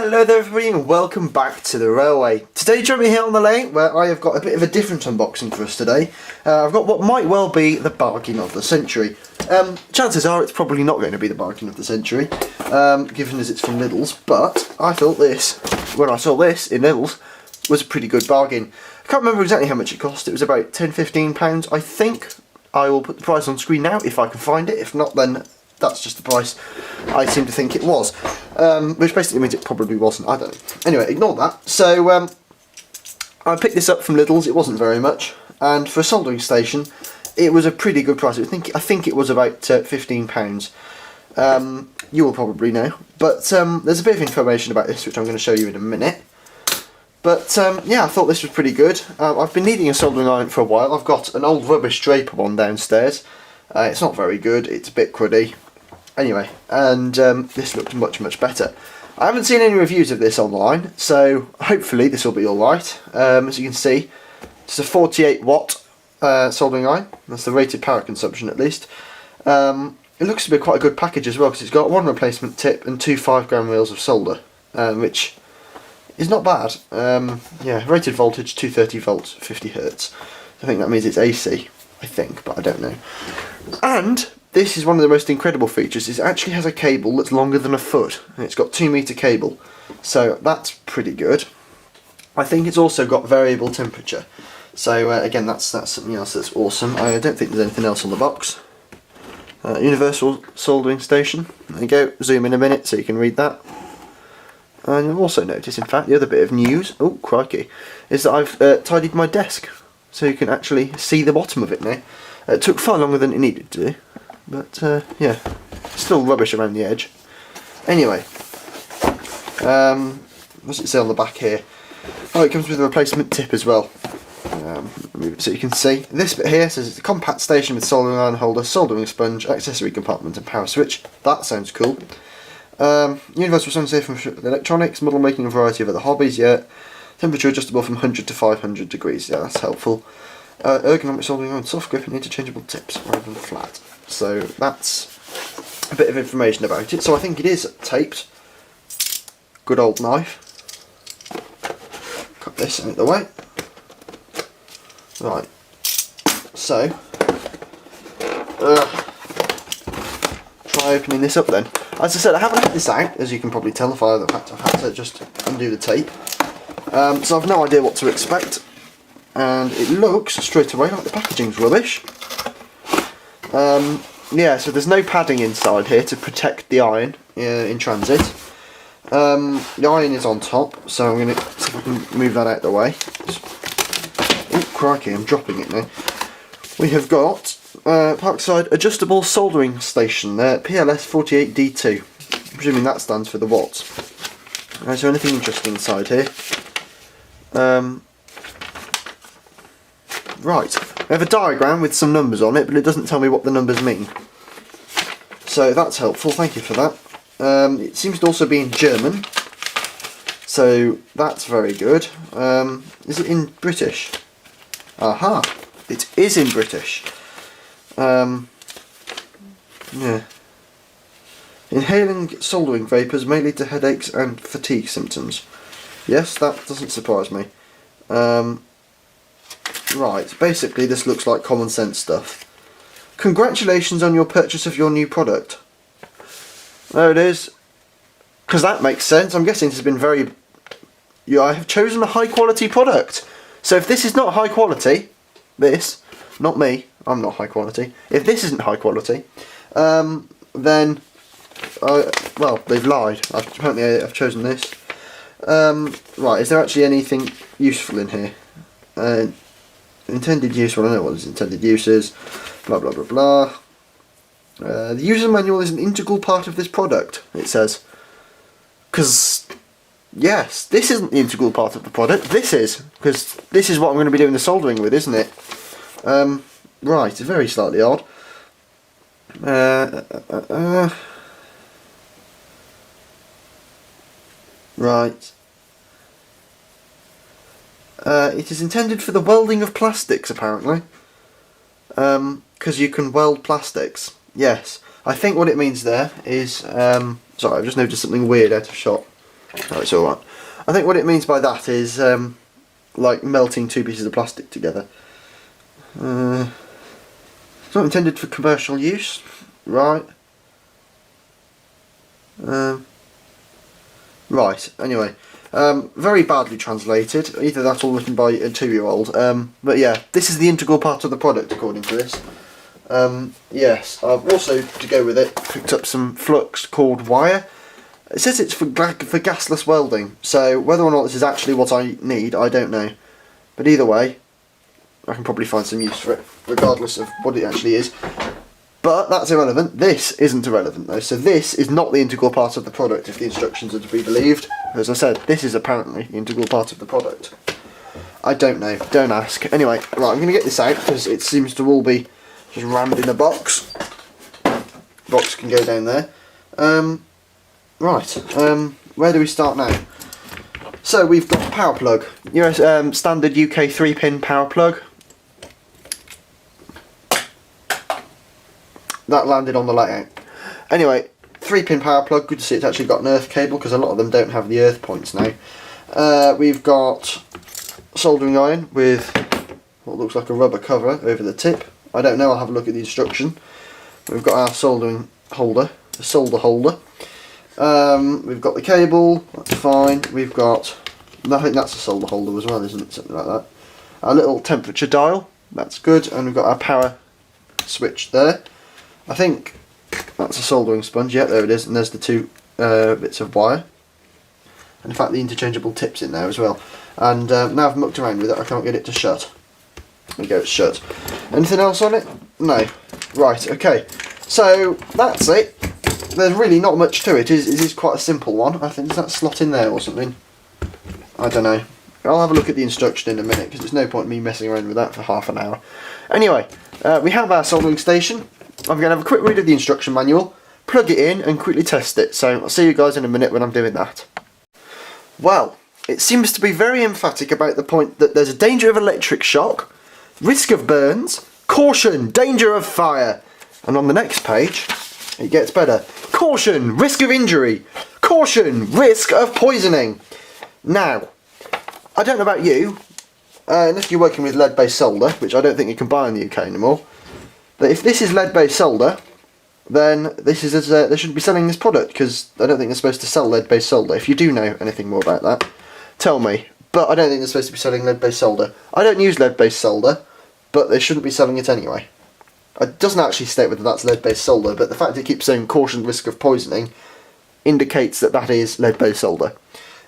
Hello there everybody and welcome back to the railway. Today join me here on the lane where I have got a bit of a different unboxing for us today. I've got what might well be the bargain of the century. Chances are it's probably not going to be the bargain of the century, given as it's from Lidl's, but I thought this, when I saw this in Lidl's, was a pretty good bargain. I can't remember exactly how much it cost. It was about £10–15 I think. I will put the price on screen now if I can find it. If not, then that's just the price I seem to think it was, which basically means it probably wasn't. I don't know. Anyway, ignore that. So I picked this up from Lidl's. It wasn't very much, and for a soldering station, it was a pretty good price. I think it was about £15. You will probably know, but there's a bit of information about this which I'm going to show you in a minute. But yeah, I thought this was pretty good. I've been needing a soldering iron for a while. I've got an old rubbish draper one downstairs. It's not very good. It's a bit cruddy. Anyway, and this looks much better. I haven't seen any reviews of this online, so hopefully this will be alright. As you can see, it's a 48 watt soldering iron. That's the rated power consumption at least. It looks to be quite a good package as well, because it's got one replacement tip and two 5-gram reels of solder, which is not bad. Yeah, rated voltage 230 volts, 50 hertz. I think that means it's AC, I think, but I don't know. And this is one of the most incredible features. It actually has a cable that's longer than a foot, and it's got 2-metre cable, so that's pretty good. I think it's also got variable temperature, so again that's something else that's awesome. I don't think there's anything else on the box. Universal soldering station. There you go. Zoom in a minute so you can read that. And you'll also notice, in fact, the other bit of news, oh crikey, is that I've tidied my desk, so you can actually see the bottom of it now. It took far longer than it needed to do, but yeah, still rubbish around the edge. Anyway, what's it say on the back here? Oh, it comes with a replacement tip as well. Move it so you can see. This bit here says it's a compact station with soldering iron holder, soldering sponge, accessory compartment and power switch. That sounds cool. Universal sound safe from electronics, model making a variety of other hobbies, yeah. Temperature adjustable from 100 to 500 degrees, yeah, that's helpful. Ergonomic soldering iron, soft grip and interchangeable tips rather than flat. So that's a bit of information about it. So I think it is taped. Good old knife. Cut this out of the way. Right. So try opening this up then. As I said, I haven't had this out, as you can probably tell via the fact I've had to just undo the tape. So I've no idea what to expect. And it looks straight away like the packaging's rubbish. Yeah, so there's no padding inside here to protect the iron in transit. The iron is on top, so I'm going to see if I can move that out the way. Oh crikey, I'm dropping it now. We have got Parkside adjustable soldering station there, PLS 48D2. I'm presuming that stands for the watts. Is there anything interesting inside here? Right, I have a diagram with some numbers on it, but it doesn't tell me what the numbers mean. So that's helpful, thank you for that. It seems to also be in German, so that's very good. Is it in British? Aha, it is in British. Yeah. Inhaling soldering vapours may lead to headaches and fatigue symptoms. Yes, that doesn't surprise me. Right, basically this looks like common sense stuff. Congratulations on your purchase of your new product. There it is. Because that makes sense. I'm guessing this has been very... Yeah, I have chosen a high quality product. So if this is not high quality, this, not me, I'm not high quality. If this isn't high quality, then, well, they've lied. Apparently I've chosen this. Right, is there actually anything useful in here? Intended use, well I know what its intended use is, blah blah blah blah. The user manual is an integral part of this product, it says. Because, yes, this isn't the integral part of the product, this is. Because this is what I'm going to be doing the soldering with, isn't it? Right, very slightly odd. Right. It is intended for the welding of plastics, apparently. Because you can weld plastics. Yes. I think what it means there is... sorry, I've just noticed something weird out of shot. Oh, it's alright. I think what it means by that is like melting two pieces of plastic together. It's not intended for commercial use, right? Right, anyway. Very badly translated, either that or written by a 2-year-old. But yeah, this is the integral part of the product according to this. Yes, I've also, to go with it, picked up some flux cord wire. It says it's for gasless welding, so whether or not this is actually what I need, I don't know. But either way, I can probably find some use for it, regardless of what it actually is. But that's irrelevant. This isn't irrelevant though, so this is not the integral part of the product if the instructions are to be believed. As I said, this is apparently the integral part of the product. I don't know, don't ask. Anyway, right, I'm going to get this out because it seems to all be just rammed in a box. Box can go down there. Where do we start now? So we've got power plug, standard UK 3-pin power plug. That landed on the layout. Anyway, 3-pin power plug. Good to see it's actually got an earth cable because a lot of them don't have the earth points now. We've got soldering iron with what looks like a rubber cover over the tip. I don't know, I'll have a look at the instruction. We've got our soldering holder, the solder holder. We've got the cable, that's fine. We've got, I think that's a solder holder as well, isn't it? Something like that. Our little temperature dial, that's good. And we've got our power switch there. I think that's a soldering sponge, yeah, there it is. And there's the two bits of wire. And in fact, the interchangeable tips in there as well. And now I've mucked around with it, I can't get it to shut. There we go, it's shut. Anything else on it? No. Right, okay. So, that's it. There's really not much to it. It is quite a simple one. I think, does that slot in there or something? I don't know. I'll have a look at the instruction in a minute, because there's no point in me messing around with that for half an hour. Anyway, we have our soldering station. I'm going to have a quick read of the instruction manual, plug it in and quickly test it. So, I'll see you guys in a minute when I'm doing that. Well, it seems to be very emphatic about the point that there's a danger of electric shock, risk of burns, caution, danger of fire. And on the next page, it gets better. Caution, risk of injury. Caution, risk of poisoning. Now, I don't know about you, unless you're working with lead-based solder, which I don't think you can buy in the UK anymore, but if this is lead-based solder, then this is they shouldn't be selling this product, because I don't think they're supposed to sell lead-based solder. If you do know anything more about that, tell me. But I don't think they're supposed to be selling lead-based solder. I don't use lead-based solder, but they shouldn't be selling it anyway. It doesn't actually state whether that's lead-based solder, but the fact it keeps saying caution, risk of poisoning indicates that that is lead-based solder.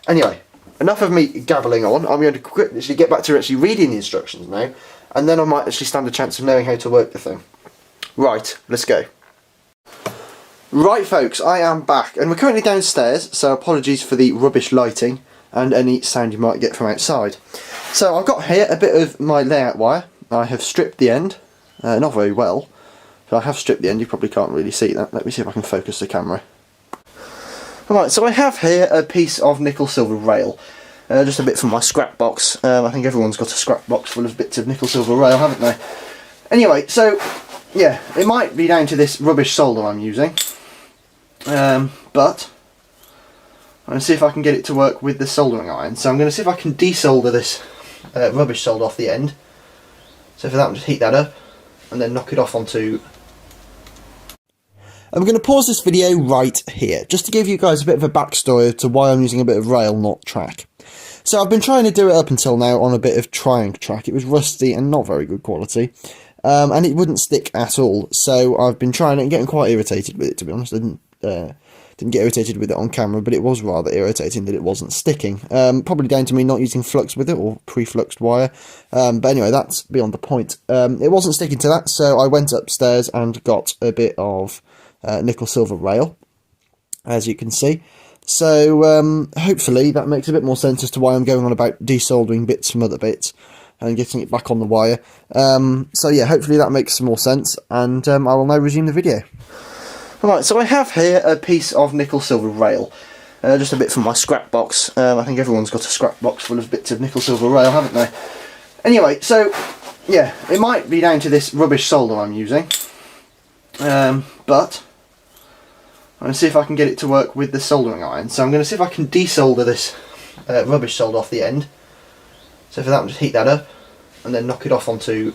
Anyway, enough of me gabbling on. I'm going to quickly get back to actually reading the instructions now, and then I might actually stand a chance of knowing how to work the thing. Right, let's go. Right folks, I am back, and we're currently downstairs, so apologies for the rubbish lighting and any sound you might get from outside. So I've got here a bit of my layout wire. I have stripped the end, not very well, but I have stripped the end. You probably can't really see that. Let me see if I can focus the camera. Right, so I have here a piece of nickel silver rail, just a bit from my scrap box. I think everyone's got a scrap box full of bits of nickel silver rail, haven't they? Anyway, so yeah, it might be down to this rubbish solder I'm using, but I'm going to see if I can get it to work with the soldering iron. So I'm going to see if I can desolder this rubbish solder off the end. So for that, I'll just heat that up and then knock it off onto... I'm going to pause this video right here, just to give you guys a bit of a backstory to why I'm using a bit of rail, not track. So I've been trying to do it up until now on a bit of triangle track. It was rusty and not very good quality, and it wouldn't stick at all. So I've been trying it and getting quite irritated with it, to be honest. I didn't get irritated with it on camera, but it was rather irritating that it wasn't sticking. Probably down to me not using flux with it, or pre-fluxed wire. But anyway, that's beyond the point. It wasn't sticking to that, so I went upstairs and got a bit of nickel silver rail, as you can see. So hopefully that makes a bit more sense as to why I'm going on about desoldering bits from other bits and getting it back on the wire. So yeah, hopefully that makes some more sense, and I will now resume the video. Right, so I have here a piece of nickel silver rail, just a bit from my scrap box. I think everyone's got a scrap box full of bits of nickel silver rail, haven't they? Anyway, so yeah, it might be down to this rubbish solder I'm using, but I'm I'm going to see if I can get it to work with the soldering iron. So I'm going to see if I can desolder this rubbish solder off the end. So for that, I'll just heat that up and then knock it off onto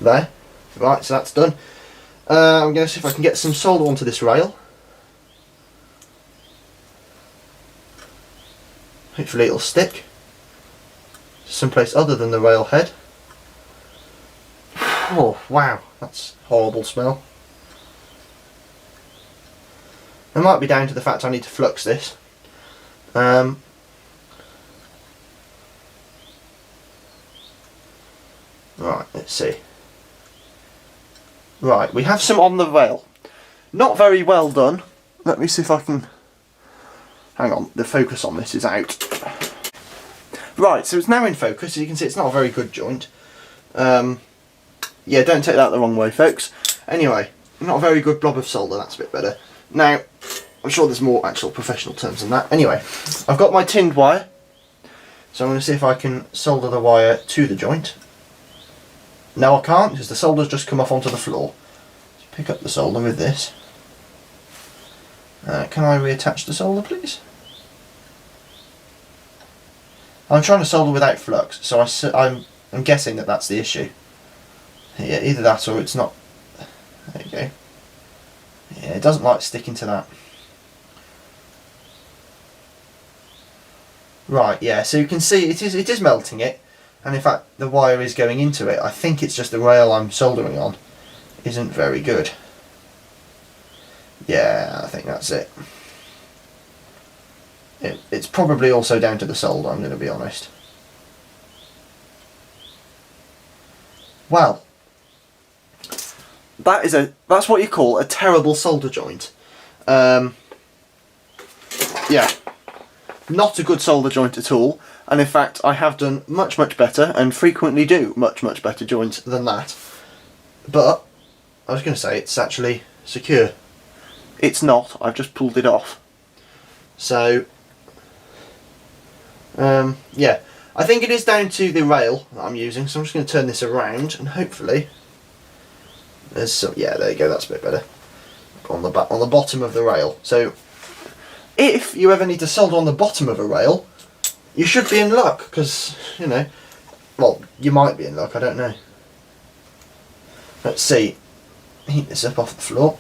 there. Right, so that's done. I'm going to see if I can get some solder onto this rail. Hopefully it'll stick someplace other than the rail head. Oh wow, that's a horrible smell. It might be down to the fact I need to flux this. Right, let's see. Right, we have some on the rail. Not very well done. Let me see if I can... Hang on, the focus on this is out. Right, so it's now in focus. As you can see, it's not a very good joint. Yeah, don't take that the wrong way, folks. Anyway, not a very good blob of solder, that's a bit better. Now, I'm sure there's more actual professional terms than that. Anyway, I've got my tinned wire. So I'm going to see if I can solder the wire to the joint. No, I can't, because the solder's just come off onto the floor. Let's pick up the solder with this. Can I reattach the solder, please? I'm trying to solder without flux, so I'm guessing that that's the issue. Yeah, either that or it's not. There you go. Yeah, it doesn't like sticking to that. Right, yeah, so you can see it is melting it, and in fact the wire is going into it. I think it's just the rail I'm soldering on isn't very good. Yeah, I think that's it. It's probably also down to the solder, I'm going to be honest. Well, that's what you call a terrible solder joint. Yeah, not a good solder joint at all. And in fact, I have done much better, and frequently do much better joints than that. But I was going to say it's actually secure. It's not. I've just pulled it off. So, yeah, I think it is down to the rail that I'm using. So I'm just going to turn this around, and hopefully there's some. Yeah, there you go. That's a bit better. On the bottom of the rail. So, if you ever need to solder on the bottom of a rail, you should be in luck, because you know. Well, you might be in luck. I don't know. Let's see. Heat this up off the floor.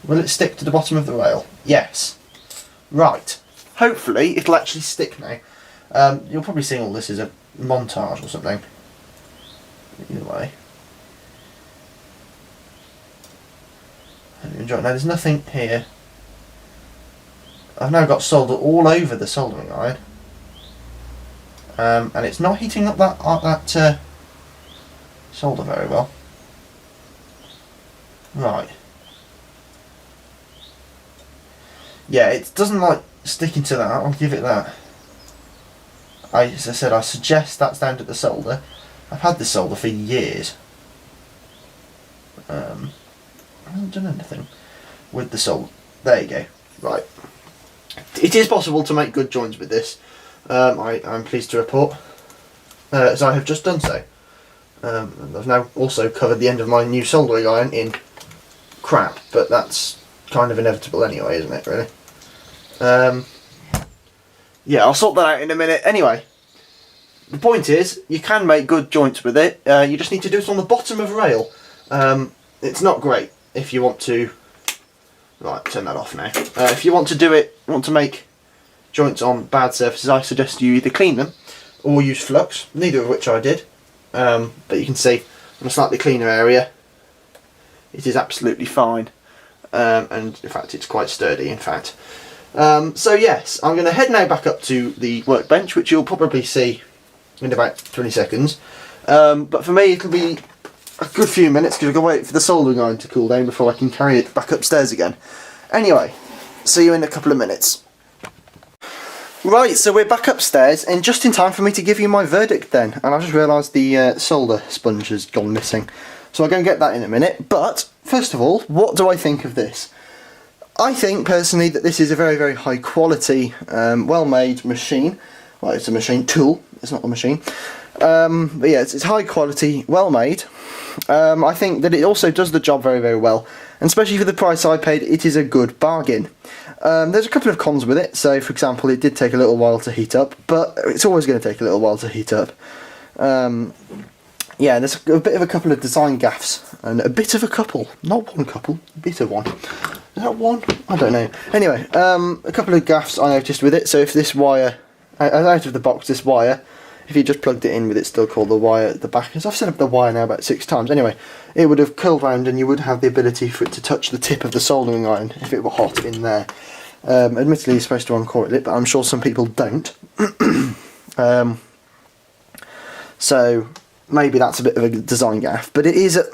Will it stick to the bottom of the rail? Yes. Right. Hopefully it'll actually stick now. You'll probably see all this as a montage or something. Either way. Now there's nothing here. I've now got solder all over the soldering iron. And it's not heating up that solder very well. Right. Yeah, it doesn't like sticking to that, I'll give it that. As I said, I suggest that's down to the solder. I've had this solder for years. I haven't done anything with the solder. There you go. Right. It is possible to make good joints with this. I'm pleased to report, as I have just done so. And I've now also covered the end of my new soldering iron in crap, but that's kind of inevitable anyway, isn't it, really? Yeah, I'll sort that out in a minute. Anyway, the point is, you can make good joints with it. You just need to do it on the bottom of a rail. It's not great if you want to... Right, turn that off now. If you want to make joints on bad surfaces, I suggest you either clean them or use flux, neither of which I did. But you can see on a slightly cleaner area, it is absolutely fine. And in fact it's quite sturdy, in fact. So yes, I'm going to head now back up to the workbench, which you'll probably see in about 20 seconds. But for me it'll be a good few minutes, because I've got to wait for the soldering iron to cool down before I can carry it back upstairs again. Anyway, see you in a couple of minutes. Right, so we're back upstairs, and just in time for me to give you my verdict then. And I just realised the solder sponge has gone missing. So I'll go and get that in a minute. But, first of all, what do I think of this? I think, personally, that this is a very high quality, well-made machine. Well, it's a machine tool. It's not a machine. But yeah, it's high quality, well made. I think that it also does the job very, very well, and especially for the price I paid, it is a good bargain. There's a couple of cons with it. So, for example, it did take a little while to heat up, but it's always going to take a little while to heat up. Yeah, there's a bit of a couple of design gaffes, and a bit of a couple, not one couple, a bit of one. Is that one? I don't know. Anyway, a couple of gaffes I noticed with it. So if this wire, out of the box, this wire, if you just plugged it in with it still called the wire at the back, as I've set up the wire now about 6 times, anyway, it would have curled round and you would have the ability for it to touch the tip of the soldering iron if it were hot in there. Admittedly, you're supposed to uncoil it, but I'm sure some people don't. So maybe that's a bit of a design gaff, but it is a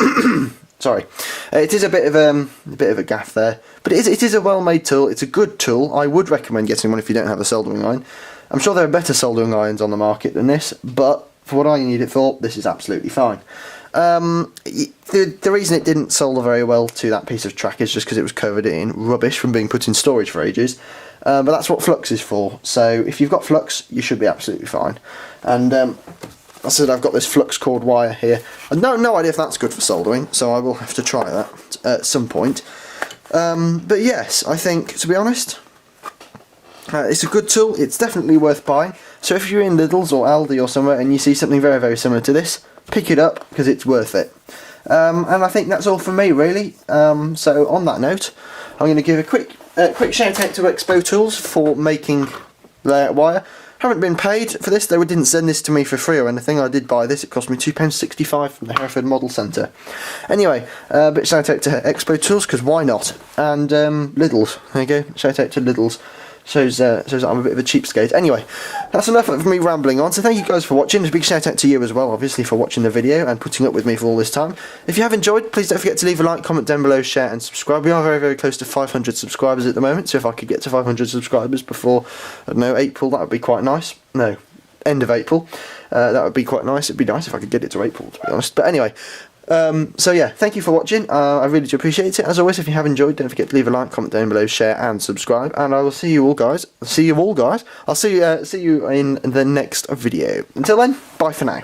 sorry, it is a bit of a gaff there, but it is a well-made tool. It's a good tool. I would recommend getting one if you don't have a soldering iron. I'm sure there are better soldering irons on the market than this, but for what I need it for, this is absolutely fine. The reason it didn't solder very well to that piece of track is just because it was covered in rubbish from being put in storage for ages. But that's what flux is for. So if you've got flux, you should be absolutely fine. And I said I've got this flux cord wire here. I've no idea if that's good for soldering, so I will have to try that at some point. But yes, I think, to be honest, it's a good tool. It's definitely worth buying. So if you're in Lidl's or Aldi or somewhere and you see something very, very similar to this, pick it up because it's worth it. And I think that's all from me, really. So on that note, I'm going to give a quick shout out to Expo Tools for making layout wire. Haven't been paid for this. They didn't send this to me for free or anything. I did buy this. It cost me £2.65 from the Hereford Model Centre. Anyway, but shout out to Expo Tools because why not? And Lidl's. There you go. Shout out to Lidl's. Shows that I'm a bit of a cheapskate. Anyway, that's enough of me rambling on. So thank you guys for watching. A big shout out to you as well, obviously, for watching the video and putting up with me for all this time. If you have enjoyed, please don't forget to leave a like, comment down below, share and subscribe. We are very, very close to 500 subscribers at the moment. So if I could get to 500 subscribers before, I don't know, April, that would be quite nice. No, end of April. That would be quite nice. It'd be nice if I could get it to April, to be honest. But anyway, so yeah, thank you for watching. I really do appreciate it. As always, if you have enjoyed, don't forget to leave a like, comment down below, share and subscribe. And I will see you all guys. I'll see you in the next video. Until then, bye for now.